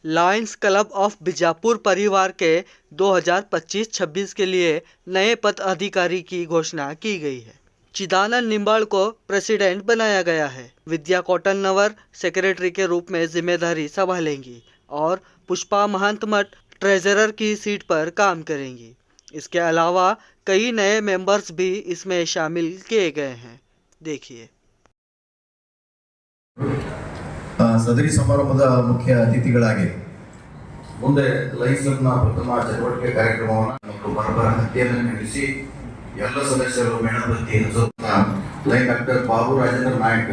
Lions club of Bijapur परिवार के 2025-26 के लिए नए पदाधिकारी की घोषणा की गई है। चिदानंद निम्बाड़ को प्रेसिडेंट बनाया गया है। विद्या कौटलनवर सेक्रेटरी के रूप में जिम्मेदारी संभालेंगी और पुष्पा महंत मठ ट्रेजरर की सीट पर काम करेंगी। इसके अलावा कई नए मेंबर्स भी इसमें शामिल किए गए हैं। देखिए। ಸದರಿ ಸಮಾರಂಭದ ಮುಖ್ಯ ಅತಿಥಿಗಳಾಗಿ ಮುಂದೆ ಲಯನ್ಸ್ ಕ್ಲಬ್ನ ಪ್ರಥಮ ಚಟುವಟಿಕೆ ಕಾರ್ಯಕ್ರಮವನ್ನು ಮತ್ತು ಬರಬರ ಹತ್ಯೆಯನ್ನು ನಡೆಸಿ ಎಲ್ಲ ಸದಸ್ಯರು ಮೇಣಬತ್ತಿ ಹಚ್ಚುತ್ತಾ ಲೈನ್ ಡಾಕ್ಟರ್ ಬಾಬು ರಾಜೇಂದ್ರ ನಾಯಕ್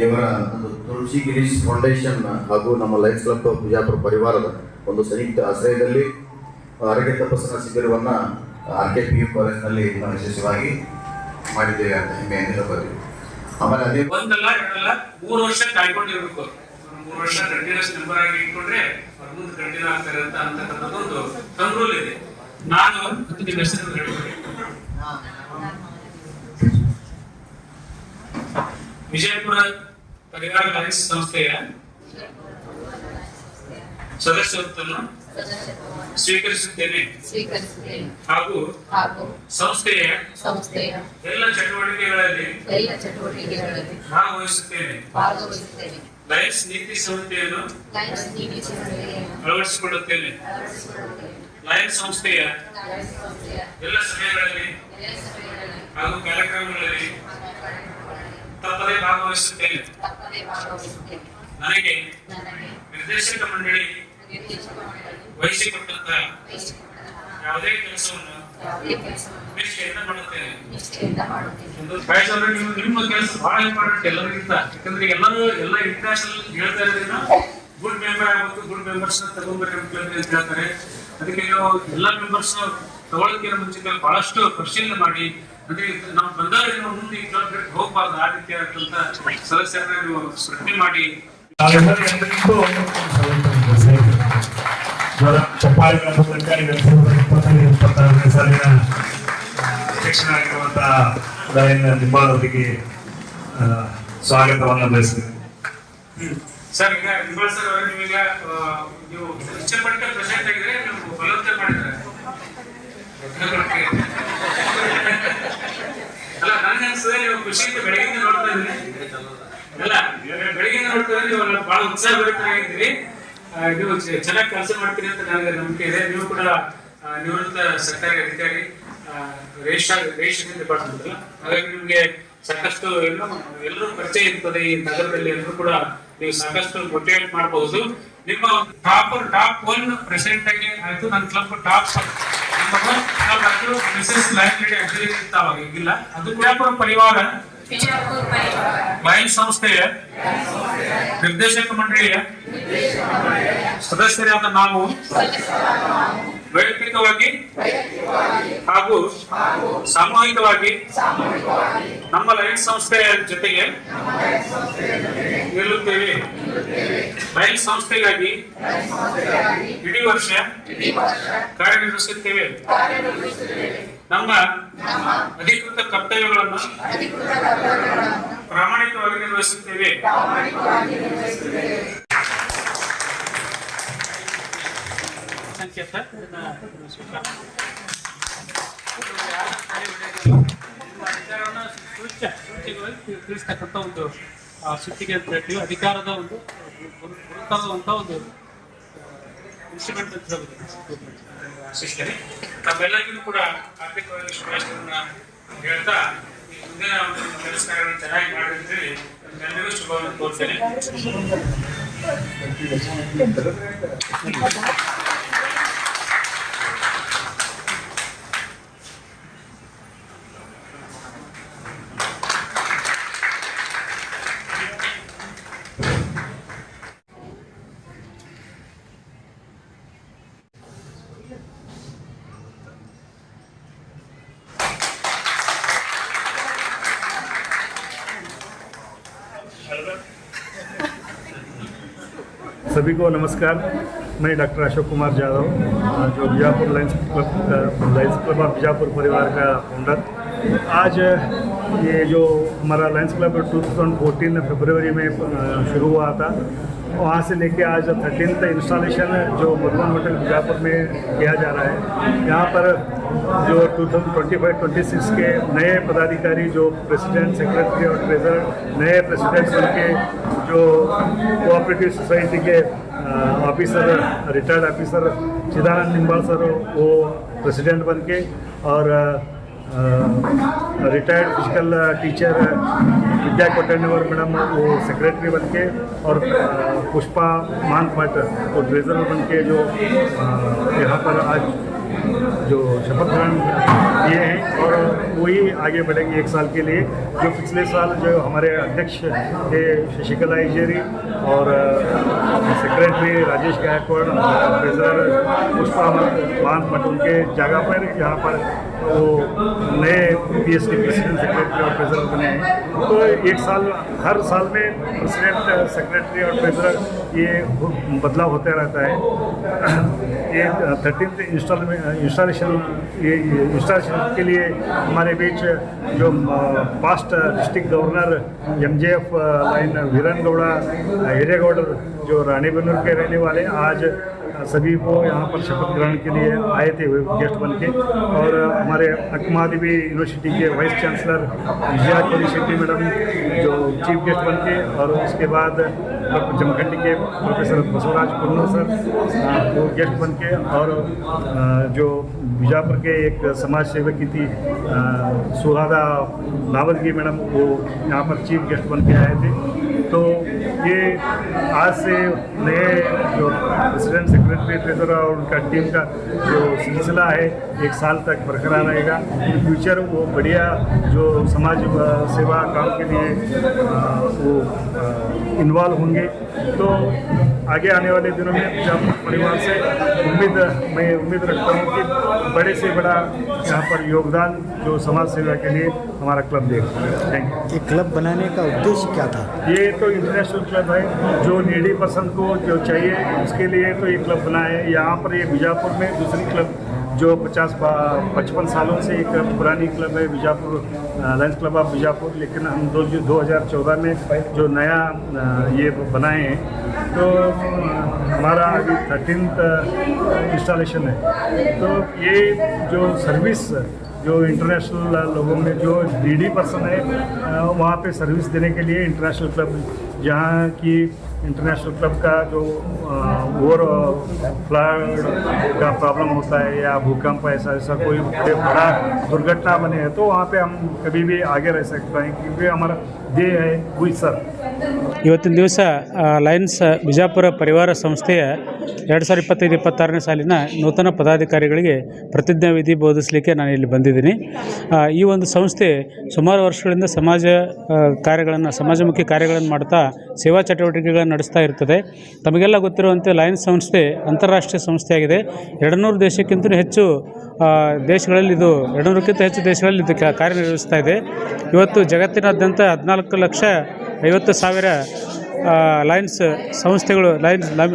ಇವರ ಒಂದು ತುಳಸಿ ಗಿರೀಶ್ ಫೌಂಡೇಶನ್ ಹಾಗೂ ನಮ್ಮ ಲಯನ್ಸ್ ಕ್ಲಬ್ ಬಿಜಾಪುರ ಪರಿವಾರದ ಒಂದು ಸಂಯುಕ್ತ ಆಶ್ರಯದಲ್ಲಿ ಆರೋಗ್ಯ ತಪಾಸಣಾ ಶಿಬಿರವನ್ನು RKPU ಕಾಲೇಜಿನಲ್ಲಿ ಯಶಸ್ವಿಯಾಗಿ ಮಾಡಿದ್ದೇವೆ ಅಂತ ಹೆಮ್ಮೆಯಿಂದ ಹೇಳಬಹುದು. ಆಮೇಲೆ ಅದೇ ಒಂದಲ್ಲ ಎರಡಲ್ಲ 3 ವರ್ಷ ಕಾಯ್ಕೊಂಡಿರ್ಬೇಕು. 3 ವರ್ಷ ಕಂಟಿನ್ಯೂಸ್ ಮೆಂಬರ್ ಆಗಿ ಇಟ್ಕೊಂಡ್ರೆ ಅವ್ರ ಮುಂದೆ ಕಂಟಿನ್ಯೂ ಆಗ್ತಾರೆ ಅಂತ ಅಂತಕ್ಕಂಥದ್ದೊಂದು ಕಂಟ್ರೋಲ್ ಇದೆ. ನಾನು ನಿಮ್ಮ ಹೆಸರು ಹೇಳ್ತೀನಿ. ವಿಜಯಪುರ ಪರಿವಾರ ಲಯನ್ಸ್ ಸಂಸ್ಥೆಯ ಸದಸ್ಯತ್ವವನ್ನು ಸ್ವೀಕರಿಸುತ್ತೇನೆ ಹಾಗೂ ಸಂಸ್ಥೆಯ ಎಲ್ಲ ಚಟುವಟಿಕೆಗಳಲ್ಲಿ ಭಾಗವಹಿಸುತ್ತೇನೆ. ಲಯನ್ಸ್ ನೀತಿ ಸಂಹಿತೆಯನ್ನು ಅಳವಡಿಸಿಕೊಳ್ಳುತ್ತೇನೆ. ಲಯನ್ಸ್ ಸಂಸ್ಥೆಯ ಎಲ್ಲ ಸಭೆಗಳಲ್ಲಿ ಹಾಗೂ ಕಾರ್ಯಕ್ರಮಗಳಲ್ಲಿ ತಪ್ಪದೇ ಭಾಗವಹಿಸುತ್ತೇನೆ. ನನಗೆ ನಿರ್ದೇಶಕ ಮಂಡಳಿ ವಹಿಸಿಕೊಟ್ಟಂತ ಯಾವುದೇ ಕೆಲಸವನ್ನು ನಿಷ್ಠೆಯಿಂದ ಮಾಡುತ್ತೇನೆ. ನಿಮ್ಮ ಕೆಲಸ ಬಹಳ ಇಂಪಾರ್ಟೆಂಟ್ ಎಲ್ಲರಿಗಿಂತ. ಯಾಕಂದ್ರೆ ಎಲ್ಲರೂ ಎಲ್ಲ ಇಂಟರ್ನ್ಯಾಷನಲ್ ಹೇಳ್ತಾ ಇರೋದ್ರಿಂದ ಗುಡ್ ಮೆಂಬರ್ ಆಗಬೇಕು, ಗುಡ್ ಮೆಂಬರ್ಸ್ ತಗೊಂಡ್ಬರ್ಬೇಕು ಅಂತ ಹೇಳ್ತಾರೆ. ಅದಕ್ಕೆ ನೀವು ಎಲ್ಲ ಮೆಂಬರ್ಸ್ ತಗೊಳ್ಳೋದಕ್ಕಿಂತ ಮುಂಚಿತ ಬಹಳಷ್ಟು ಪರಿಶೀಲನೆ ಮಾಡಿ, ಅಂದ್ರೆ ನಾವು ಬಂದಾಗ ನೀವು ಮುಂದೆ ಈ ಕ್ಲಬ್ ಬಿಟ್ಟು ಹೋಗ್ಬಾರ್ದು, ಆ ರೀತಿಯಾದಂತ ಸದಸ್ಯರನ್ನ ನೀವು ಸೃಷ್ಟಿ ಮಾಡಿ ಸಾಲಿನ ಅಧ್ಯಕ್ಷರಾಗಿರುವಂತಹ ಲಯನ್ ನಿಂಬಾಳ್ ಅವರಿಗೆ ಸ್ವಾಗತವನ್ನು ಬಯಸ್ತೇನೆ. ಸರ್, ಈಗ ನಿಂಬಾಳ್ ಸರ್ ಅವರು ನೀವೀಗ ನೀವು ಇಷ್ಟಪಟ್ಟ ಪ್ರೆಸೆಂಟ್ ಆಗಿದ್ರೆ ನೀವು ಬಲವಂತ ಮಾಡಿದ್ರೆ ಅಲ್ಲ, ನನಗೆ ಅನ್ಸ್ತದೆ ನೀವು ಖುಷಿಯಿಂದ ಬೆಳಗಿಂದ ನೋಡ್ತಾ ಇದ್ರಿ ಅಲ್ಲ, ಬೆಳಗಿಂದ ನೋಡ್ತಾ ಇದ್ರೆ ನೀವು ಬಹಳ ಉತ್ಸಾಹ ಭರಿತರಾಗಿದ್ದೀರಿ. ನೀವು ಚೆನ್ನಾಗಿ ಕೆಲಸ ಮಾಡ್ತೀರಿ ಅಂತ ನನಗೆ ನಂಬಿಕೆ ಇದೆ. ನೀವು ಕೂಡ ನಿವೃತ್ತ ಸರ್ಕಾರಿ ಅಧಿಕಾರಿ ರೇಷನ್ ಡಿಪಾರ್ಟ್ಮೆಂಟ್ ಅಲ್ಲ, ಹಾಗಾಗಿ ನಿಮ್ಗೆ ಸಾಕಷ್ಟು ಎಲ್ಲರೂ ಪರಿಚಯ ಇರ್ತದೆ ಈ ನಗರದಲ್ಲಿ. ಎಲ್ಲರೂ ಕೂಡ ನೀವು ಸಾಕಷ್ಟು ಮೋಟಿವೇಟ್ ಮಾಡಬಹುದು. ನಿಮ್ಮ ಟಾಪ್ 1 ಪ್ರೆಸಿಡೆಂಟ್ ಆಗಿ ಆಯ್ತು. ನನ್ನ club top Mrs lion lady ಅಭಿವೃದ್ಧಿ ಇರ್ತಾವಾಗ ಈಗಿಲ್ಲ. ಅದು ಬಿಜಾಪುರ ಪರಿವಾರ ಲಯನ್ಸ್ ಸಂಸ್ಥೆಯ ನಿರ್ದೇಶಕ ಮಂಡಳಿಯ ಸದಸ್ಯರಾದ ನಾವು ವೈಯಕ್ತಿಕವಾಗಿ ಹಾಗೂ ಸಾಮೂಹಿಕವಾಗಿ ನಮ್ಮ ಲಯನ್ಸ್ ಸಂಸ್ಥೆಯ ಜೊತೆಗೆ ನಿಲ್ಲುತ್ತೇವೆ. ಲಯನ್ಸ್ ಸಂಸ್ಥೆಗಾಗಿ ಇಡೀ ವರ್ಷ ಕಾರ್ಯನಿರ್ವಹಿಸುತ್ತೇವೆ. ನಮ್ಮ ಅಧಿಕೃತ ಕರ್ತವ್ಯಗಳನ್ನು ಪ್ರಾಮಾಣಿಕವಾಗಿ ನಿರ್ವಹಿಸುತ್ತೇವೆ. ತಿಳಿಸ್ತಕ್ಕಂಥ ಒಂದು ಸುತ್ತಿಗೆ ಅಂತ ಹೇಳ್ತೀವಿ. ಅಧಿಕಾರದ ಒಂದು ಗುರುತಾದಂಥ ಒಂದು ಇನ್ಸ್ಟ್ರೂಮೆಂಟ್ ಅಂತ ಹೇಳ್ಬೋದು. ತಮ್ಮೆಲ್ಲರಿಗೂ ಕೂಡ ಆರ್ಥಿಕವಾಗಿ ಶುಭಾಶಯಗಳನ್ನ ಹೇಳ್ತಾ ಮುಂದಿನ ಕೆಲಸ ಕಾರ್ಯಗಳನ್ನು ಚೆನ್ನಾಗಿ ಮಾಡಿ ಅಂತ ಹೇಳಿ ಎಲ್ಲರಿಗೂ ಶುಭವನ್ನು ಕೋರ್ತೇನೆ. सभी को नमस्कार। मैं डॉक्टर अशोक कुमार यादव, जो Bijapur Lions club of Bijapur परिवार का फाउंडर आज ये जो हमारा लायंस क्लब 2014 फरवरी में शुरू हुआ था, वहाँ से लेके आज 13th इंस्टॉलेशन जो मधुबन होटल बीजापुर में किया जा रहा है। यहाँ पर जो 2025-26 के नए पदाधिकारी जो प्रेसिडेंट, सेक्रेटरी और ट्रेजरर, नए प्रेसिडेंट बन के जो कोऑपरेटिव सोसाइटी के ऑफिसर, रिटायर्ड ऑफिसर चिदानंद निम्बाल सर वो प्रेसिडेंट बन के, और रिटायर्ड फिजिकल टीचर विद्या कोटेनवर मैडम वो सेक्रेटरी बन के, और पुष्पा मान भट्ट वो ट्रेजरर बन के जो यहाँ पर आज जो शपथ ग्रहण किए हैं, और वही आगे बढ़ेंगे 1 साल के लिए। जो पिछले साल जो हमारे अध्यक्ष थे शशिकला इजेरी और सेक्रेटरी राजेश गायकवाड़, ट्रेजरर पुष्पा मान भट्ट, उनके जगह पर यहाँ पर वो नए पीएस के प्रेसिडेंट, सेक्रेटरी और ट्रेजरर बने हैं। तो 1 साल, हर साल में प्रेसिडेंट, सेक्रेटरी और ट्रेजरर ये बदलाव होता रहता है। ये 13th इंस्टॉलेशन के लिए हमारे बीच जो past district governor MJF Lion Veeran Gowda Hiregoud जो रानीबेनूर के रहने वाले, आज सभी को यहाँ पर शपथ ग्रहण के लिए आए थे गेस्ट बन के। और हमारे अक्मादेवी यूनिवर्सिटी के vice chancellor Vijaya Koli Shetty madam जो चीफ गेस्ट बन के, और उसके बाद जमखंडी के प्रोफेसर बसवराज कुन्नू सर वो गेस्ट बन के, और जो बीजापुर के एक समाज सेवक की थी सुहादा नावलगी मैडम, वो यहाँ पर चीफ गेस्ट बन के आए थे। तो ये आज से नए जो प्रेसिडेंट, सेक्रेटरी, ट्रेजरर और उनका टीम का जो सिलसिला है 1 साल तक बरकरार रहेगा। इन फ्यूचर वो बढ़िया जो समाज सेवा काम के लिए वो इन्वॉल्व होंगे। तो आगे आने वाले दिनों में बीजापुर परिवार से मैं उम्मीद रखता हूँ कि बड़े से बड़ा यहाँ पर योगदान जो समाज सेवा के लिए हमारा क्लब देगा। Thank you. ये क्लब बनाने का उद्देश्य क्या था? ये तो इंटरनेशनल क्लब है, जो नीडी पर्सन को जो चाहिए उसके लिए तो ये क्लब बना है। यहाँ पर ये बीजापुर में दूसरी क्लब जो 50-55 सालों से एक पुरानी क्लब है Bijapur Lions club of Bijapur, लेकिन हम 2014 में जो नया ये बनाए हैं। तो हमारा अभी 13th इंस्टॉलेशन है। तो ये जो सर्विस जो इंटरनेशनल लोगों में जो नीडी पर्सन है वहाँ पे सर्विस देने के लिए इंटरनेशनल क्लब, जहाँ की इंटरनेशनल क्लब का जो और फ्लड का प्रॉब्लम होता है या भूकंप ऐसा कोई बड़ा दुर्घटना बने है, तो वहाँ पे हम कभी भी आगे रह सकते हैं, क्योंकि हमारा ध्येय है हुई सर। ಇವತ್ತಿನ ದಿವಸ ಲಯನ್ಸ್ ಬಿಜಾಪುರ ಪರಿವಾರ ಸಂಸ್ಥೆಯ 2025-26ನೇ ಸಾಲಿನ ನೂತನ ಪದಾಧಿಕಾರಿಗಳಿಗೆ ಪ್ರತಿಜ್ಞಾ ವಿಧಿ ಬೋಧಿಸಲಿಕ್ಕೆ ನಾನು ಇಲ್ಲಿ ಬಂದಿದ್ದೀನಿ। ಈ ಒಂದು ಸಂಸ್ಥೆ ಸುಮಾರು ವರ್ಷಗಳಿಂದ ಸಮಾಜಮುಖಿ ಕಾರ್ಯಗಳನ್ನು ಮಾಡ್ತಾ ಸೇವಾ ಚಟುವಟಿಕೆಗಳನ್ನು ನಡೆಸ್ತಾ ಇರ್ತದೆ। ತಮಗೆಲ್ಲ ಗೊತ್ತಿರುವಂತೆ ಲಯನ್ಸ್ ಸಂಸ್ಥೆ ಅಂತಾರಾಷ್ಟ್ರೀಯ ಸಂಸ್ಥೆಯಾಗಿದೆ। 200 ದೇಶಕ್ಕಿಂತ ಹೆಚ್ಚು ದೇಶಗಳಲ್ಲಿ ಇದು 200ಕ್ಕಿಂತ ಹೆಚ್ಚು ದೇಶಗಳಲ್ಲಿ ಇದು ಕಾರ್ಯನಿರ್ವಹಿಸ್ತಾ ಇದೆ। ಇವತ್ತು ಜಗತ್ತಿನಾದ್ಯಂತ 14,50,000 ಲಯನ್ಸ್ ಸಂಸ್ಥೆಗಳು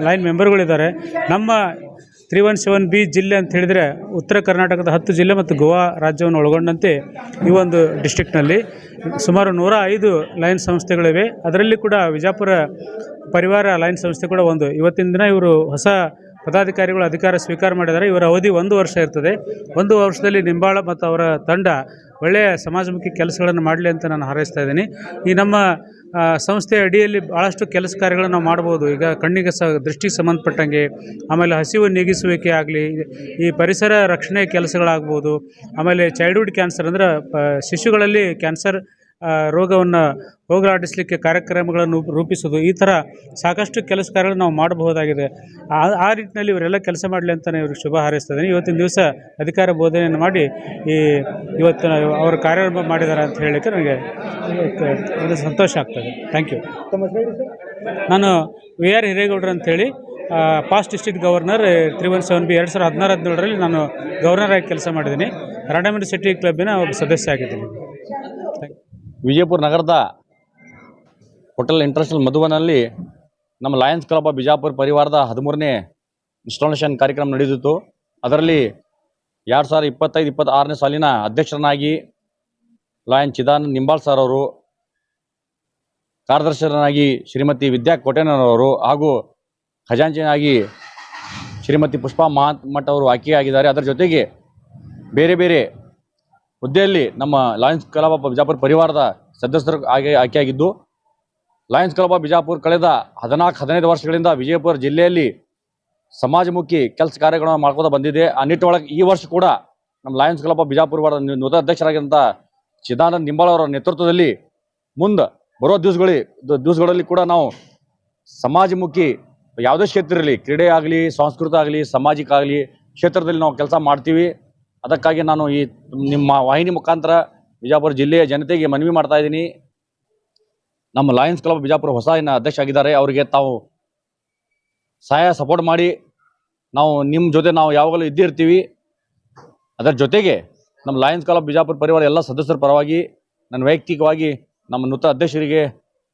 ಲೈನ್ ಮೆಂಬರ್ಗಳಿದ್ದಾರೆ। ನಮ್ಮ 317B ಜಿಲ್ಲೆ ಅಂತ ಹೇಳಿದರೆ ಉತ್ತರ ಕರ್ನಾಟಕದ 10 ಜಿಲ್ಲೆ ಮತ್ತು ಗೋವಾ ರಾಜ್ಯವನ್ನು ಒಳಗೊಂಡಂತೆ ಈ ಒಂದು ಡಿಸ್ಟ್ರಿಕ್ಟ್ನಲ್ಲಿ ಸುಮಾರು 105 ಲೈನ್ ಸಂಸ್ಥೆಗಳಿವೆ। ಅದರಲ್ಲಿ ಕೂಡ ವಿಜಾಪುರ ಪರಿವಾರ ಲೈನ್ ಸಂಸ್ಥೆ ಕೂಡ ಒಂದು। ಇವತ್ತಿನ ದಿನ ಇವರು ಹೊಸ ಪದಾಧಿಕಾರಿಗಳು ಅಧಿಕಾರ ಸ್ವೀಕಾರ ಮಾಡಿದ್ದಾರೆ। ಇವರ ಅವಧಿ 1 ವರ್ಷ ಇರ್ತದೆ। 1 ವರ್ಷದಲ್ಲಿ ನಿಂಬಾಳ ಮತ್ತು ಅವರ ತಂಡ ಒಳ್ಳೆಯ ಸಮಾಜಮುಖಿ ಕೆಲಸಗಳನ್ನು ಮಾಡಲಿ ಅಂತ ನಾನು ಹಾರೈಸ್ತಾ ಇದ್ದೀನಿ। ಈ ನಮ್ಮ ಸಂಸ್ಥೆಯ ಅಡಿಯಲ್ಲಿ ಭಾಳಷ್ಟು ಕೆಲಸ ಕಾರ್ಯಗಳನ್ನು ನಾವು ಮಾಡ್ಬೋದು। ಈಗ ಕಣ್ಣಿಗೆ ದೃಷ್ಟಿಗೆ ಸಂಬಂಧಪಟ್ಟಂಗೆ, ಆಮೇಲೆ ಹಸಿವು ನೀಗಿಸುವಿಕೆ ಆಗಲಿ, ಈ ಪರಿಸರ ರಕ್ಷಣೆ ಕೆಲಸಗಳಾಗ್ಬೋದು, ಆಮೇಲೆ ಚೈಲ್ಡ್ಹುಡ್ ಕ್ಯಾನ್ಸರ್ ಅಂದರೆ ಶಿಶುಗಳಲ್ಲಿ ಕ್ಯಾನ್ಸರ್ ರೋಗವನ್ನು ಹೋಗಲಾಡಿಸಲಿಕ್ಕೆ ಕಾರ್ಯಕ್ರಮಗಳನ್ನು ರೂಪಿಸೋದು, ಈ ಥರ ಸಾಕಷ್ಟು ಕೆಲಸ ಕಾರ್ಯಗಳನ್ನು ನಾವು ಮಾಡಬಹುದಾಗಿದೆ। ಆ ನಿಟ್ಟಿನಲ್ಲಿ ಇವರೆಲ್ಲ ಕೆಲಸ ಮಾಡಲಿ ಅಂತ ನಾನು ಇವ್ರಿಗೆ ಶುಭ ಹಾರೈಸ್ತಾ ಇದ್ದೀನಿ। ಇವತ್ತಿನ ದಿವಸ ಅಧಿಕಾರ ಬೋಧನೆಯನ್ನು ಮಾಡಿ ಇವತ್ತು ಅವರು ಕಾರ್ಯ ಮಾಡಿದ್ದಾರೆ ಅಂತ ಹೇಳಲಿಕ್ಕೆ ನನಗೆ ಇದು ಸಂತೋಷ ಆಗ್ತದೆ। Thank you. ನಾನು VR ಹಿರೇಗೌಡರು ಅಂಥೇಳಿ ಪಾಸ್ಟ್ ಡಿಸ್ಟ್ರಿಕ್ಟ್ ಗವರ್ನರ್ 317B 2016-17ರಲ್ಲಿ ನಾನು ಗವರ್ನರ್ ಆಗಿ ಕೆಲಸ ಮಾಡಿದ್ದೀನಿ। ರಾಣಾಮಣಿ ಸಿಟಿ ಕ್ಲಬ್ಬಿನ ಒಬ್ಬ ಸದಸ್ಯ ಆಗಿದ್ದೀನಿ। ವಿಜಯಪುರ ನಗರದ ಹೋಟೆಲ್ ಇಂಟರ್ನ್ಯಾಷನಲ್ ಮಧುಬನಲ್ಲಿ ನಮ್ಮ ಲಯನ್ಸ್ ಕ್ಲಬ್ ಆಫ್ ಬಿಜಾಪುರ ಪರಿವಾರದ 13ನೇ ಇನ್ಸ್ಟಾಲೇಷನ್ ಕಾರ್ಯಕ್ರಮ ನಡೆದಿತ್ತು। ಅದರಲ್ಲಿ 2025-26ನೇ ಸಾಲಿನ ಅಧ್ಯಕ್ಷರನ್ನಾಗಿ ಲಾಯನ್ ಚಿದಾನಂದ್ ನಿಂಬಾಳ್ ಸರ್ ಅವರು, ಕಾರ್ಯದರ್ಶಿಯರಾಗಿ ಶ್ರೀಮತಿ ವಿದ್ಯಾ ಕೋಟೆನವರು ಹಾಗೂ ಖಜಾಂಚಿಯಾಗಿ ಶ್ರೀಮತಿ ಪುಷ್ಪಾ ಮಹಾತ್ಮಠ್ ಅವರು ಆಯ್ಕೆಯಾಗಿದ್ದಾರೆ. ಅದರ ಜೊತೆಗೆ ಬೇರೆ ಬೇರೆ ಹುದ್ದೆಯಲ್ಲಿ ನಮ್ಮ ಲಯನ್ಸ್ ಕ್ಲಬ್ ಆಫ್ ಬಿಜಾಪುರ ಪರಿವಾರದ ಸದಸ್ಯರು ಆಯ್ಕೆಯಾಗಿದ್ದು, ಲಯನ್ಸ್ ಕ್ಲಬ್ ಆಫ್ ಬಿಜಾಪುರ ಕಳೆದ 14-15 ವರ್ಷಗಳಿಂದ ವಿಜಯಪುರ ಜಿಲ್ಲೆಯಲ್ಲಿ ಸಮಾಜಮುಖಿ ಕೆಲಸ ಕಾರ್ಯಗಳನ್ನು ಮಾಡ್ಕೋತಾ ಬಂದಿದೆ. ಆ ನಿಟ್ಟೊಳಗೆ ಈ ವರ್ಷ ಕೂಡ ನಮ್ಮ ಲಯನ್ಸ್ ಕ್ಲಬ್ ಆಫ್ ಬಿಜಾಪುರ ನೂತನ ಅಧ್ಯಕ್ಷರಾಗಿದ್ದಂಥ ಚಿದಾನಂದ್ ನಿಂಬಾಳ್ ಅವರ ನೇತೃತ್ವದಲ್ಲಿ ಮುಂದೆ ಬರೋ ದಿವಸಗಳಲ್ಲಿ ಕೂಡ ನಾವು ಸಮಾಜಮುಖಿ ಯಾವುದೇ ಕ್ಷೇತ್ರ ಇರಲಿ, ಕ್ರೀಡೆ ಆಗಲಿ, ಸಂಸ್ಕೃತ ಆಗಲಿ, ಸಾಮಾಜಿಕ ಆಗಲಿ ಕ್ಷೇತ್ರದಲ್ಲಿ ನಾವು ಕೆಲಸ ಮಾಡ್ತೀವಿ. ಅದಕ್ಕಾಗಿ ನಾನು ಈ ನಿಮ್ಮ ವಾಹಿನಿ ಮುಖಾಂತರ ಬಿಜಾಪುರ ಜಿಲ್ಲೆಯ ಜನತೆಗೆ ಮನವಿ ಮಾಡ್ತಾ ಇದ್ದೀನಿ. ನಮ್ಮ ಲಯನ್ಸ್ ಕ್ಲಬ್ ಬಿಜಾಪುರ ಹೊಸ ಅಧ್ಯಕ್ಷ ಆಗಿದ್ದಾರೆ, ಅವರಿಗೆ ತಾವು ಸಹಾಯ ಸಪೋರ್ಟ್ ಮಾಡಿ ನಾವು ನಿಮ್ಮ ಜೊತೆ ನಾವು ಯಾವಾಗಲೂ ಇದ್ದೇ ಇರ್ತೀವಿ. ಅದರ ಜೊತೆಗೆ ನಮ್ಮ ಲಯನ್ಸ್ ಕ್ಲಬ್ ಬಿಜಾಪುರ ಪರಿವಾರ ಎಲ್ಲ ಸದಸ್ಯರ ಪರವಾಗಿ ನನ್ನ ವೈಯಕ್ತಿಕವಾಗಿ ನಮ್ಮ ನೂತನ ಅಧ್ಯಕ್ಷರಿಗೆ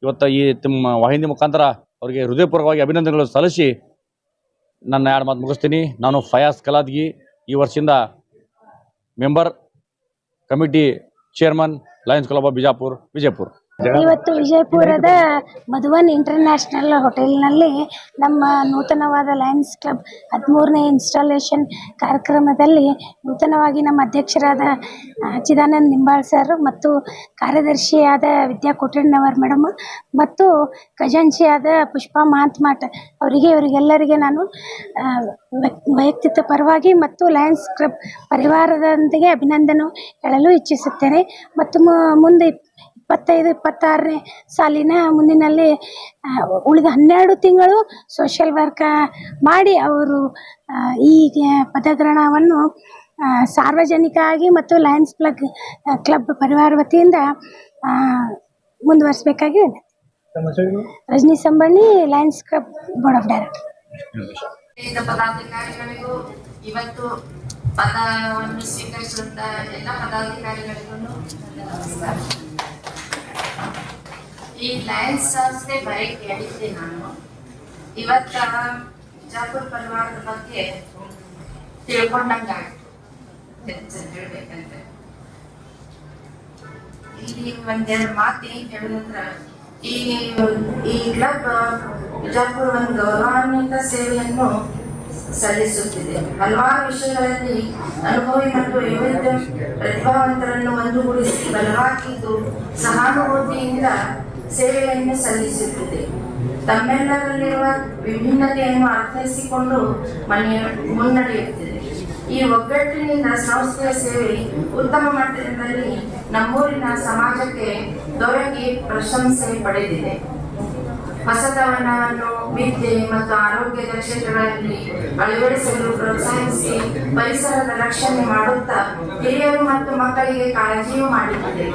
ಇವತ್ತು ಈ ನಿಮ್ಮ ವಾಹಿನಿ ಮುಖಾಂತರ ಅವರಿಗೆ ಹೃದಯಪೂರ್ವಕವಾಗಿ ಅಭಿನಂದನೆಗಳು ಸಲ್ಲಿಸಿ ನನ್ನ 2 ಮಾತು ಮುಗಿಸ್ತೀನಿ. ನಾನು ಫಯಾಜ್ ಕಲಾದ್ಗಿ, ಈ ವರ್ಷದಿಂದ member committee chairman Lions club of Bijapur Vijayapura. ಇವತ್ತು ವಿಜಯಪುರದ ಮಧುವನ್ ಇಂಟರ್ನ್ಯಾಷನಲ್ ಹೋಟೆಲ್ನಲ್ಲಿ ನಮ್ಮ ನೂತನವಾದ ಲಯನ್ಸ್ ಕ್ಲಬ್ 13ನೇ ಇನ್ಸ್ಟಾಲೇಷನ್ ಕಾರ್ಯಕ್ರಮದಲ್ಲಿ ನೂತನವಾಗಿ ನಮ್ಮ ಅಧ್ಯಕ್ಷರಾದ ಚಿದಾನಂದ್ ನಿಂಬಾಳ್ ಸರ್ ಮತ್ತು ಕಾರ್ಯದರ್ಶಿಯಾದ ವಿದ್ಯಾ ಕೋಟೆಣ್ಣವರ್ ಮೇಡಮ್ ಮತ್ತು ಖಜಾಂಚಿಯಾದ ಪುಷ್ಪಾ ಮಹಾತ್ಮಠ್ ಇವರಿಗೆಲ್ಲರಿಗೆ ನಾನು ವೈಯಕ್ತಿಕ ಪರವಾಗಿ ಮತ್ತು ಲಯನ್ಸ್ ಕ್ಲಬ್ ಪರಿವಾರದೊಂದಿಗೆ ಅಭಿನಂದನೆ ಹೇಳಲು ಇಚ್ಛಿಸುತ್ತೇನೆ. ಮತ್ತು ಮುಂದೆ 25-26ನೇ ಸಾಲಿನ ಮುಂದಿನಲ್ಲಿ ಉಳಿದ 12 ತಿಂಗಳು ಸೋಷಿಯಲ್ ವರ್ಕ್ ಮಾಡಿ ಅವರು ಈ ಪದಗ್ರಹಣವನ್ನು ಸಾರ್ವಜನಿಕ ಆಗಿ ಮತ್ತು ಲಯನ್ಸ್ ಕ್ಲಬ್ ಪರಿವಾರ ವತಿಯಿಂದ ಮುಂದುವರಿಸಬೇಕಾಗಿ Rajani Sambanni, Lions club board of director. ಪದಾಧಿಕಾರಿಗಳಿಗೂ ಇವತ್ತು ಪದವನ್ನು ಸ್ವೀಕರಿಸುವಂತ ಎಲ್ಲ ಪದಾಧಿಕಾರಿಗಳಿಗೂ ನಮಸ್ಕಾರ. ಈ ಲಯನ್ಸ್ ಸಂಸ್ಥೆ ಬರೀ ಕೇಳಿದ್ದೆ ನಾನು. ಇವತ್ತ ಬಿಜಾಪುರ ಪರಿವಾರದ ಬಗ್ಗೆ ತಿಳ್ಕೊಂಡಂಗಾಯ್ತು ಹೇಳ್ಬೇಕಂದ್ರೆ. ಇಲ್ಲಿ ಒಂದೆರಡು ಮಾತು ಹೇಳುದಂದ್ರ, ಈ ಕ್ಲಬ್ ಬಿಜಾಪುರ ಒಂದು ಗೌರವಾನ್ವಿತ ಸೇವೆಯನ್ನು ಸಲ್ಲಿಸುತ್ತಿದೆ. ಹಲವಾರು ವಿಷಯಗಳಲ್ಲಿ ಅನುಭವಿ ಮತ್ತು ವೈವಿಧ್ಯ ಪ್ರತಿಭಾವಂತರನ್ನು ಒಂದುಗೂಡಿಸಿ ಬಲವಾಗಿದ್ದು ಸಹಾನುಭೂತಿಯಿಂದ ಸೇವೆಯನ್ನು ಸಲ್ಲಿಸುತ್ತಿದೆ. ತಮ್ಮೆಲ್ಲರಲ್ಲಿರುವ ವಿಭಿನ್ನತೆಯನ್ನು ಅರ್ಥೈಸಿಕೊಂಡು ಮುನ್ನಡೆಯುತ್ತಿದೆ. ಈ ಒಗ್ಗಟ್ಟಿನಿಂದ ಸಂಸ್ಥೆಯ ಸೇವೆ ಉತ್ತಮ ಮಟ್ಟದಲ್ಲಿ ನಮ್ಮೂರಿನ ಸಮಾಜಕ್ಕೆ ದೊರಕಿ ಪ್ರಶಂಸೆ ಪಡೆದಿದೆ. ಹೊಸತನವನ್ನು ವಿದ್ಯೆ ಮತ್ತು ಆರೋಗ್ಯದ ಕ್ಷೇತ್ರಗಳಲ್ಲಿ ಅಳವಡಿಸಲು ಪ್ರೋತ್ಸಾಹಿಸಿ ಪರಿಸರದ ರಕ್ಷಣೆ ಮಾಡುತ್ತಾ ಹಿರಿಯರು ಮತ್ತು ಮಕ್ಕಳಿಗೆ ಕಾಳಜಿಯೂ ಮಾಡುತ್ತಿದೆ.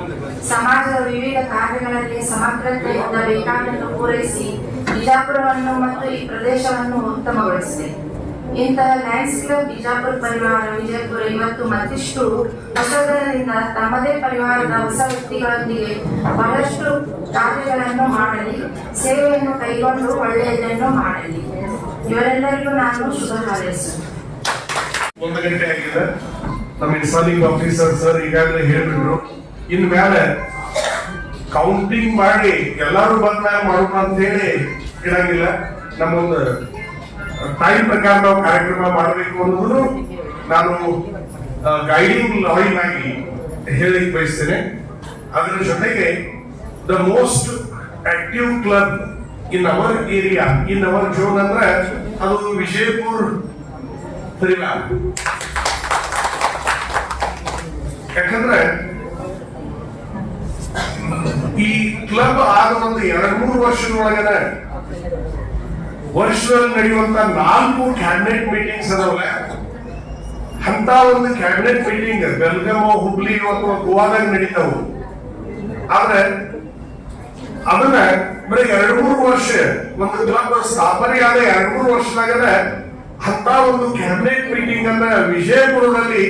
ಸಮಾಜದ ವಿವಿಧ ಕಾರ್ಯಗಳಲ್ಲಿ ಸಮಗ್ರತೆಯಿಂದ ಬೇಕಾದನ್ನು ಪೂರೈಸಿ ಬಿಜಾಪುರವನ್ನು ಮತ್ತು ಈ ಪ್ರದೇಶವನ್ನು ಉತ್ತಮಗೊಳಿಸಿದೆ. ಇಂತಹ ಲಯನ್ಸ್ ಕ್ಲಬ್ ಬಿಜಾಪುರ ಪರಿವಾರ ವಿಜಯಪುರ ಇವತ್ತು ಮತ್ತಿಷ್ಟು ಹೊಸದರಿಂದ ತಮ್ಮದೇ ಪರಿವಾರದ ಹೊಸ ವ್ಯಕ್ತಿಗಳೊಂದಿಗೆ ಬಹಳಷ್ಟು ಕಾರ್ಯಗಳನ್ನು ಮಾಡಲಿ, ಸೇವೆಯನ್ನು ಕೈಗೊಂಡು ಒಳ್ಳೆಯದನ್ನು ಮಾಡಲಿ. ಇವರೆಲ್ಲರಿಗೂ ನಾನು ಶುಭ ಹಾರೈಸುತ್ತೇನೆ. 1 ಗಂಟೆ ಆಗಿದೆ. ನಮ್ಮ ಇನ್ಸ್ಟಾಲಿಂಗ್ ಆಫೀಸರ್ ಸರ್ ಈಗಾಗಲೇ ಹೇಳಿಬಿಟ್ರು. ಇನ್ ಮೇಲೆ ಕೌಂಟಿಂಗ್ ಮಾಡಿ ಎಲ್ಲರೂ ಬಂದ್ಮೇಲೆ ಮಾಡೋಣ ಅಂತ ಹೇಳಿ ಇರಂಗಿಲ್ಲ. ನಮ್ಮೊಂದು ಟೈಮ್ ಪ್ರಕಾರ ನಾವು ಕಾರ್ಯಕ್ರಮ ಮಾಡಬೇಕು ಅನ್ನೋದು ನಾನು ಗೈಡಿಂಗ್ ಲಾಯಿಲ್ ಆಗಿ ಹೇಳಿ ಬಯಸ್ತೇನೆ. ಅದರ ಜೊತೆಗೆ the most active club in our area, in our zone ಅಂದ್ರೆ ಅದು ವಿಜಯಪುರ ಪರಿವಾರ. ಯಾಕಂದ್ರೆ ಈ ಕ್ಲಬ್ ಆದ ಒಂದು 2-3 ವರ್ಷದೊಳಗಡೆ ವರ್ಷದಲ್ಲಿ ನಡೆಯುವಂತ 4 ಕ್ಯಾಬಿನೆಟ್ ಮೀಟಿಂಗ್ಸ್ ಅದಾವಲ್ಲ, ಅಂತ ಒಂದು ಕ್ಯಾಬಿನೆಟ್ ಮೀಟಿಂಗ್ ಬೆಲ್ಗಾಂ, ಹುಬ್ಳಿ ಅಥವಾ ಗೋವಾದಾಗ ನಡೀತಾವು. ಆದ್ರೆ ಅದನ್ನ ಬರೀ 2-3 ವರ್ಷ ಒಂದು ಕ್ಲಬ್ ಸ್ಥಾಪನೆ ಆದ 2-3 ವರ್ಷದಾಗದ ಅಂತ ಒಂದು ಕ್ಯಾಬಿನೆಟ್ ಮೀಟಿಂಗ್ ಅನ್ನ ವಿಜಯಪುರದಲ್ಲಿ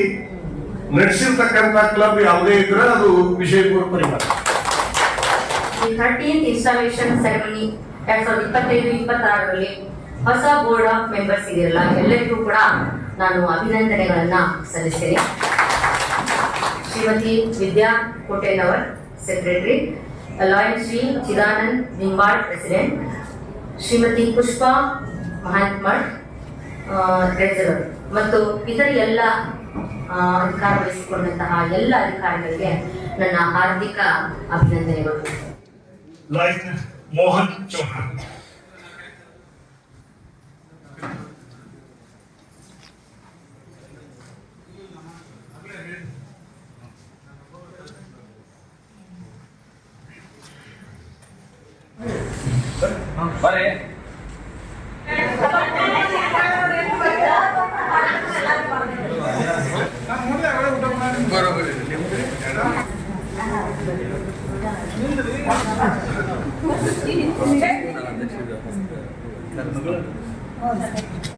ನಡೆಸಿರ್ತಕ್ಕಂಥ ಕ್ಲಬ್ ಯಾವುದೇ ಇದ್ರೆ ಅದು ವಿಜಯಪುರ ಪರಿವಾರ. 13th ಇನ್ಸ್ಟಾಲೇಷನ್ ಸೆರೆಮನಿ 2025-26ರಲ್ಲಿ ಹೊಸ ಬೋರ್ಡ್ ಆಫ್ ಮೆಂಬರ್ಸ್ ಇದೆಯಲ್ಲ, ಎಲ್ಲರಿಗೂ ಕೂಡ ನಾನು ಅಭಿನಂದನೆಗಳನ್ನ ಸಲ್ಲಿಸ್ತೇನೆ. Shrimati Vidya Kotenavar secretary, lawyer Shri Chidanand Nimbal president, Shrimati Pushpa Mahatmath treasurer ಮತ್ತು ಇತರ ಎಲ್ಲ ಅಧಿಕಾರ ವಹಿಸಿಕೊಂಡಂತಹ ಎಲ್ಲ ಅಧಿಕಾರಿಗಳಿಗೆ ನನ್ನ ಹಾರ್ದಿಕ ಅಭಿನಂದನೆಗಳು. लाइन मोहन चौहान. बरे